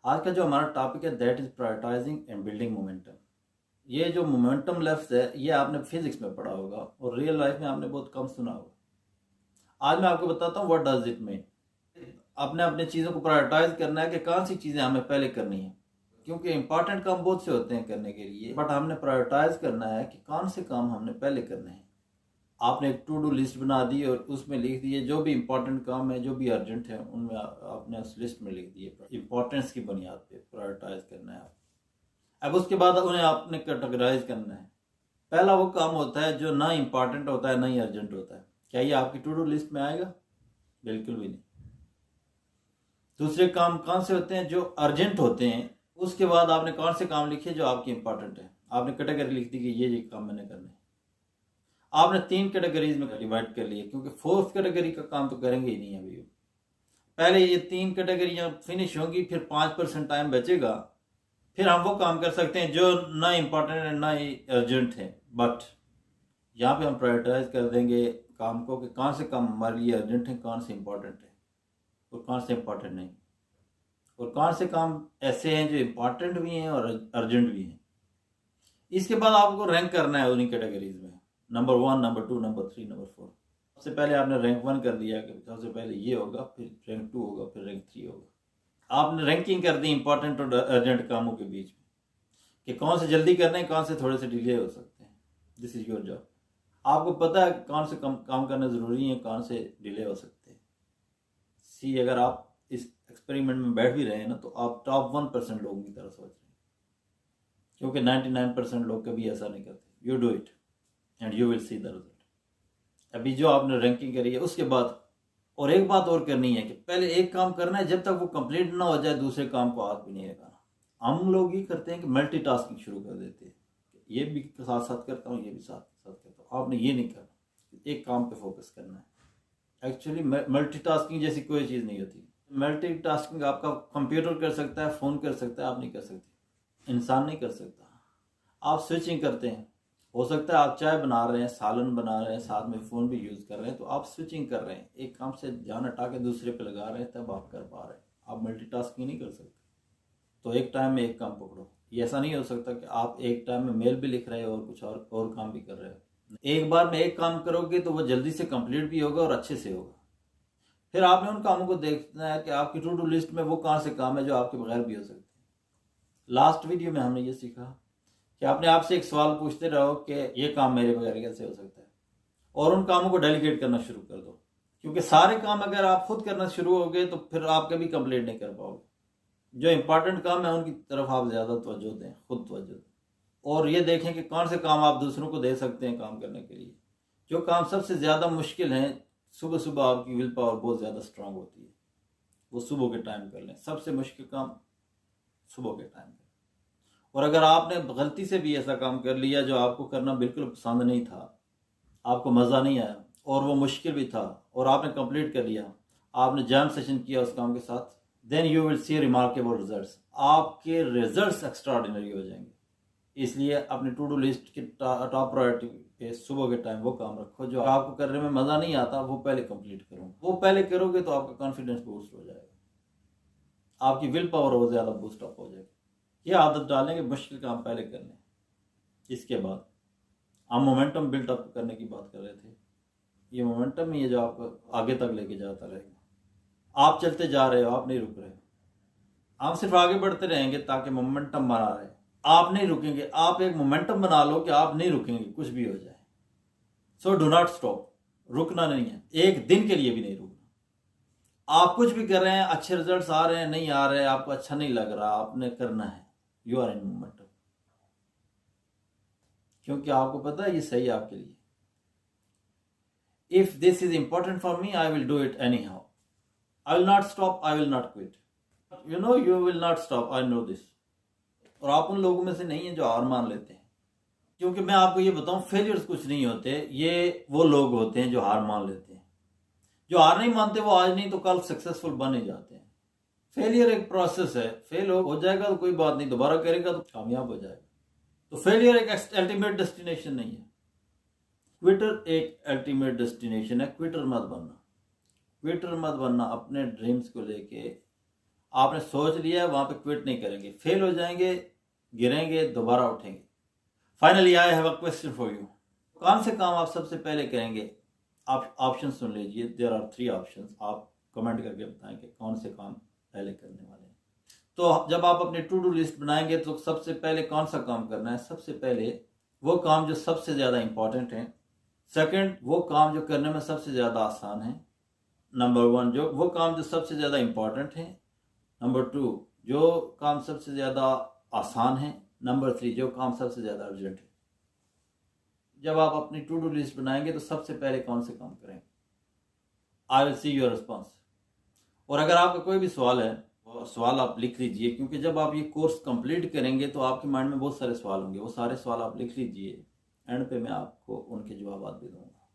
आज का जो हमारा टॉपिक है that is prioritising and building momentum. ये जो मोमेंटम लफ्ज़ है ये आपने फिजिक्स में पढ़ा होगा और रियल लाइफ में आपने बहुत कम सुना होगा। आज मैं आपको बताता हूँ व्हाट डज इट मीन। आपने अपने चीज़ों को प्रायोरिटाइज करना है कि कौन सी चीज़ें हमें पहले करनी है, क्योंकि इंपॉर्टेंट काम बहुत से होते हैं करने के लिए, बट हमने प्रायोरिटाइज करना है कि कौन से काम हमने पहले करने हैं। आपने एक टू डू लिस्ट बना दी और उसमें लिख दिए जो भी इंपॉर्टेंट काम है, जो भी अर्जेंट है, उनमें आपने उस लिस्ट में लिख दिए। इंपॉर्टेंस की बुनियाद पे प्रायोरिटाइज करना है आप। अब उसके बाद उन्हें आपने कैटेगराइज करना है। पहला वो काम होता है जो ना इंपॉर्टेंट होता है ना ही अर्जेंट होता है। क्या ये आपकी टू डू लिस्ट में आएगा? बिल्कुल भी नहीं। दूसरे काम कौन से होते हैं? जो अर्जेंट होते हैं। उसके बाद आपने कौन से काम लिखे जो आपके इंपॉर्टेंट है, आपने कैटेगरी लिख दी कि ये काम मैंने करना है। आपने 3 कैटेगरीज में डिवाइड कर लिए, क्योंकि फोर्थ कैटेगरी का काम तो करेंगे ही नहीं अभी। पहले ये 3 कैटेगरियां फिनिश होंगी, फिर 5% टाइम बचेगा, फिर हम वो काम कर सकते हैं जो ना इम्पोर्टेंट है ना ही अर्जेंट है। बट यहाँ पे हम प्रायोरिटाइज कर देंगे काम को कि कौन से काम हमारे लिए अर्जेंट है, कौन से इम्पोर्टेंट है और कौन से इम्पोर्टेंट नहीं, और कौन से काम ऐसे हैं जो इम्पोर्टेंट भी हैं और अर्जेंट भी हैं। इसके बाद आपको रैंक करना है उन्हीं कैटेगरीज में, नंबर 1, नंबर 2, नंबर 3, नंबर 4। सबसे पहले आपने रैंक 1 कर दिया कि सबसे पहले ये होगा, फिर रैंक 2 होगा, फिर रैंक 3 होगा। आपने रैंकिंग कर दी इंपॉर्टेंट और अर्जेंट कामों के बीच में कि कौन से जल्दी करने हैं, कौन से थोड़े से डिले हो सकते हैं। This is your job. आपको पता है कौन से काम करना ज़रूरी है, कौन से डिले हो सकते हैं। सी, अगर आप इस एक्सपेरिमेंट में बैठ भी रहे हैं ना, तो आप टॉप 1% लोगों की तरह सोच रहे हैं, क्योंकि 99% लोग कभी ऐसा नहीं करते। You do it and you will see the result. अभी जो आपने रैंकिंग करी है उसके बाद और एक बात और करनी है कि पहले एक काम करना है, जब तक वो कंप्लीट ना हो जाए दूसरे काम को हाथ भी नहीं लगाना। हम लोग ही करते हैं कि मल्टीटास्किंग शुरू कर देते हैं, ये भी साथ साथ करता हूँ, ये भी साथ साथ करता हूँ। आपने ये नहीं करना, एक काम पे फोकस करना है। एक्चुअली मल्टीटास्किंग जैसी कोई चीज़ नहीं होती। मल्टीटास्किंग आपका कंप्यूटर कर सकता है, फ़ोन कर सकता है, आप नहीं कर सकते, इंसान नहीं कर सकता। आप स्विचिंग करते हैं, हो सकता है आप चाय बना रहे हैं, सालन बना रहे हैं, साथ में फ़ोन भी यूज़ कर रहे हैं, तो आप स्विचिंग कर रहे हैं, एक काम से ध्यान हटा के दूसरे पे लगा रहे हैं, तब आप कर पा रहे हैं। आप मल्टीटास्किंग नहीं कर सकते। तो एक टाइम में एक काम पकड़ो। ये ऐसा नहीं हो सकता कि आप एक टाइम में मेल भी लिख रहे हो और कुछ और काम भी कर रहे हो। एक बार में एक काम करोगे तो वो जल्दी से कंप्लीट भी होगा और अच्छे से होगा। फिर आपने उन कामों को देखना है कि आपकी टू डू लिस्ट में वो कौन से काम है जो आपके बगैर भी हो सकते हैं। लास्ट वीडियो में हमने ये सीखा कि अपने आप से एक सवाल पूछते रहो कि ये काम मेरे बगैर कैसे हो सकता है, और उन कामों को डेलीगेट करना शुरू कर दो, क्योंकि सारे काम अगर आप खुद करना शुरू हो गए तो फिर आप कभी कंप्लीट नहीं कर पाओगे। जो इंपॉर्टेंट काम है उनकी तरफ आप ज़्यादा तवज्जो दें, खुद तवज्जो दें, और ये देखें कि कौन से काम आप दूसरों को दे सकते हैं काम करने के लिए। जो काम सबसे ज़्यादा मुश्किल हैं, सुबह सुबह आपकी विल पावर बहुत ज़्यादा स्ट्रांग होती है, वो सुबह के टाइम कर लें। सबसे मुश्किल काम सुबह के टाइम करें। और अगर आपने गलती से भी ऐसा काम कर लिया जो आपको करना बिल्कुल पसंद नहीं था, आपको मज़ा नहीं आया और वो मुश्किल भी था, और आपने कंप्लीट कर लिया, आपने जैम सेशन किया उस काम के साथ, then you will see remarkable results. आपके रिजल्ट्स एक्स्ट्राऑर्डिनरी हो जाएंगे। इसलिए अपनी टू डू लिस्ट की टॉप प्रायोरिटी पे सुबह के टाइम वो काम रखो जो आपको करने में मज़ा नहीं आता, वो पहले कंप्लीट करो। वो पहले करोगे तो आपका कॉन्फिडेंस बूस्ट हो जाएगा, आपकी विल पावर और ज़्यादा बूस्ट अप हो जाएगी। ये आदत डालेंगे मुश्किल काम पहले करने। इसके बाद हम मोमेंटम बिल्ट अप करने की बात कर रहे थे। ये मोमेंटम ही है जो आपको आगे तक लेके जाता रहेगा। आप चलते जा रहे हो, आप नहीं रुक रहे हो। आप सिर्फ आगे बढ़ते रहेंगे ताकि मोमेंटम बना रहे। आप नहीं रुकेंगे, आप एक मोमेंटम बना लो कि आप नहीं रुकेंगे कुछ भी हो जाए। So do not stop. रुकना नहीं है, एक दिन के लिए भी नहीं रुकना। आप कुछ भी कर रहे हैं, अच्छे रिजल्ट्स आ रहे हैं, नहीं आ रहे, आपको अच्छा नहीं लग रहा, आपने करना है। यू आर इन मोमेंटम, क्योंकि आपको पता है ये सही है आपके लिए। If this is important for me, I will do it any how. I will not stop, I will not quit. You will not stop, I know this. और आप उन लोगों में से नहीं है जो हार मान लेते हैं, क्योंकि मैं आपको ये बताऊं, फेलियर्स कुछ नहीं होते, ये वो लोग होते हैं जो हार मान लेते हैं। जो हार नहीं मानते वो आज नहीं तो कल सक्सेसफुल बन ही जाते हैं। फेलियर एक प्रोसेस है, फेल हो जाएगा तो कोई बात नहीं, दोबारा करेगा तो कामयाब हो जाएगा। तो फेलियर एक अल्टीमेट डेस्टिनेशन नहीं है। क्विटर एक अल्टीमेट डेस्टिनेशन है। क्विटर मत बनना, क्विटर मत बनना। अपने ड्रीम्स को लेके आपने सोच लिया है, वहाँ पे क्विट नहीं करेंगे। फेल हो जाएंगे, गिरेंगे, दोबारा उठेंगे। Finally I have a question for you. कौन से काम आप सबसे पहले करेंगे? आप ऑप्शन सुन लीजिए, देयर आर 3 ऑप्शंस। आप कमेंट करके बताएं कि कौन से काम पहले करने वाले हैं। तो जब आप अपनी टू डू लिस्ट बनाएंगे तो सबसे पहले कौन सा काम करना है? सबसे पहले वो काम जो सबसे ज़्यादा इंपॉर्टेंट है। सेकंड, वो काम जो करने में सबसे ज़्यादा आसान है। नंबर 1, जो वो काम जो सबसे ज़्यादा इंपॉर्टेंट है। नंबर 2, जो काम सबसे ज़्यादा आसान है। नंबर 3, जो काम सबसे ज़्यादा अर्जेंट है। जब आप अपनी टू डू लिस्ट बनाएंगे तो सबसे पहले कौन से काम करेंगे? I will see your response. और अगर आपका कोई भी सवाल है, वो सवाल आप लिख लीजिए, क्योंकि जब आप ये कोर्स कंप्लीट करेंगे तो आपके माइंड में बहुत सारे सवाल होंगे। वो सारे सवाल आप लिख लीजिए, एंड पे मैं आपको उनके जवाब भी दूंगा।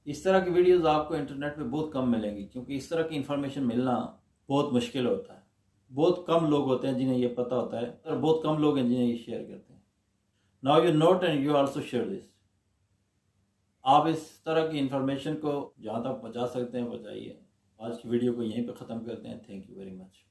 इस तरह की वीडियोस आपको इंटरनेट पे बहुत कम मिलेंगी, क्योंकि इस तरह की इंफॉर्मेशन मिलना बहुत मुश्किल होता है। बहुत कम लोग होते हैं जिन्हें ये पता होता है, और बहुत कम लोग हैं जिन्हें ये शेयर करते हैं। Now you note and you also share this. आप इस तरह की इंफॉर्मेशन को जहाँ तक पहुँचा सकते हैं पहुँचाइए। आज की वीडियो को यहीं पे ख़त्म करते हैं। Thank you very much.